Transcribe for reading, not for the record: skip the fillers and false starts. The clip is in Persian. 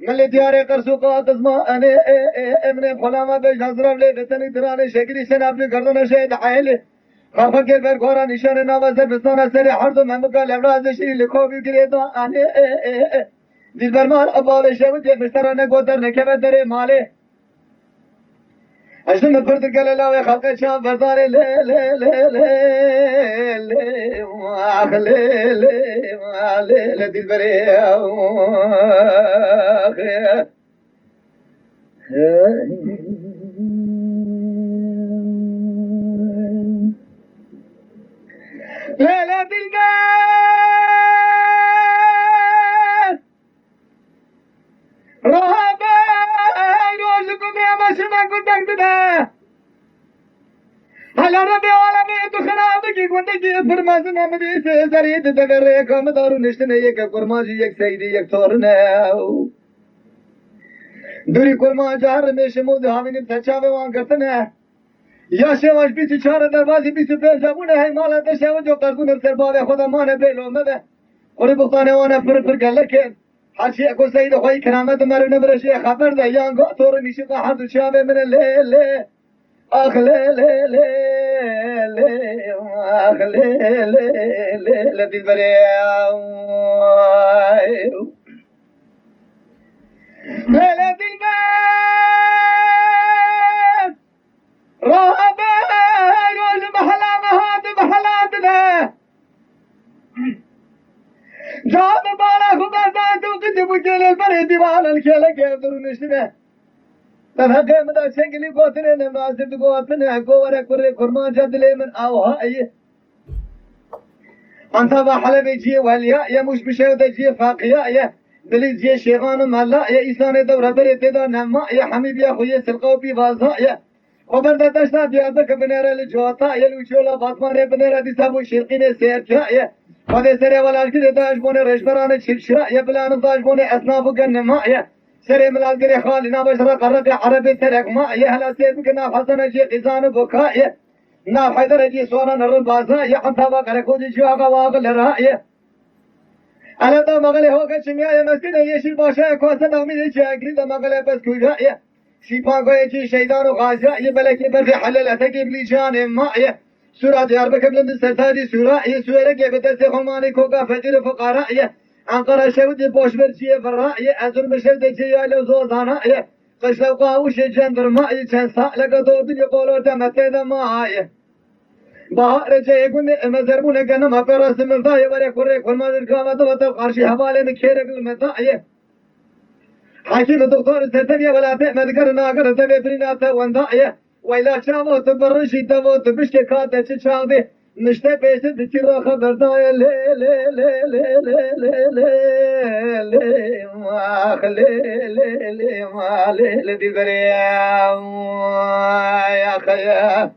ملي دياري قرصوقات اسماء انا امن خلامه بيش نظرم لي بتني تراني شكري شنابني كردنا شهد حيلي خافك البركورا نشان نوازر بستانا سري حرضو ممكا لبراز شيري لكوبي كريدو انا دل برمان ابا بشوت مسترانه قدر نكبه دري مالي اشتم فرد قال خلق شام برداري لي لي لي لي لي واخ لي لي لي لي دل بري لا لا بالقلب رهبا يقولكم يا باشا كنت أكتبها هلا ربي ولا بيت خرابك كنت جيت فرمازنا مدي سريد تغريكم دارو نشتني يك كرماجي يك سيدي يك تورنا دوری کرما جهر میشمود همین تچاوه وان کرتنه یا شواش بیچی چهار دروازی بیچی پیشمونه هی مالا تشاوه جو قرقون سرباوه خدا مانه بیلو مبه خوری بختانه وانه پر گله کن حشی اکو سید خوی کرامت مرونه برشی خبر ده یانگو طور میشی که حدو چاوه منه لی لی آخ لی لی لی لی آخ لی لی لی لی دل بری ليلة البيت رهبان والمحلى مهات محلاتنا جاب بارك وبردات وقدم وجل البرد ديوان الكيلة كيف درونشنا تنهقى مدى شنقلي قوتنا نمازب قوتنا قوة كوري كرمان جدلي من أوهائي أنت بحلبي جي والياء يا مش بشيودة جي فاقياء دلیز یه شیخان ملا یه ایسان دور بری تدا نما یه حمیب یه خوی سلقا بی وازا یه خبر داشتنا بیاده که بنره لجواتا یه لوچولا باطمانه بنره دیسابو شرقین سیرچا یه خود سره ولاشتی داش بونه رشبران چلشرا یه بلان داش بونه اصنافو گنما یه سره ملازگری خالی نباشرا قرق عربی ترک ما یه هلا سید بکنا حسن جی قیزان بکا یه نا حیدر جی سوانا نرون بازا یه حنطابا کرکو جی جواغا واغل را یه أنا دا مغلي هوكا شمياء مسكين يشيل باشا كواسا نومي شاكري دا مغلي بس كوجا شيفان كويتي شيطان وغازا يبلكي برفي حلل أتاكي بليشان ماء سورة ديار بكبلند سرطاري سورة سورة كيبتا سيخماني كوكا فجر فقراء أنقرا شودي بوش برشي فراء أزر بشودي جيالي وزوزانا قشلو قاوش جندر ماء چنسا لقا دور يقولو تمتي دا ماء bahar çaygun mezarbune kanım haperası mırtayı var ya kore kurmadır kavadı vatal karşı havaleni kerekil metaye hakim doktor sertebiye velate medikar nagar tebe prinata vandaye وإلا شافوا تبرشي تبوا تبشكي كاتة تشاغدي نشتى بيسد تشيرا خبرداية لي لي لي لي لي لي لي لي واخ لي لي لي ما لي لي دي بريا يا خيا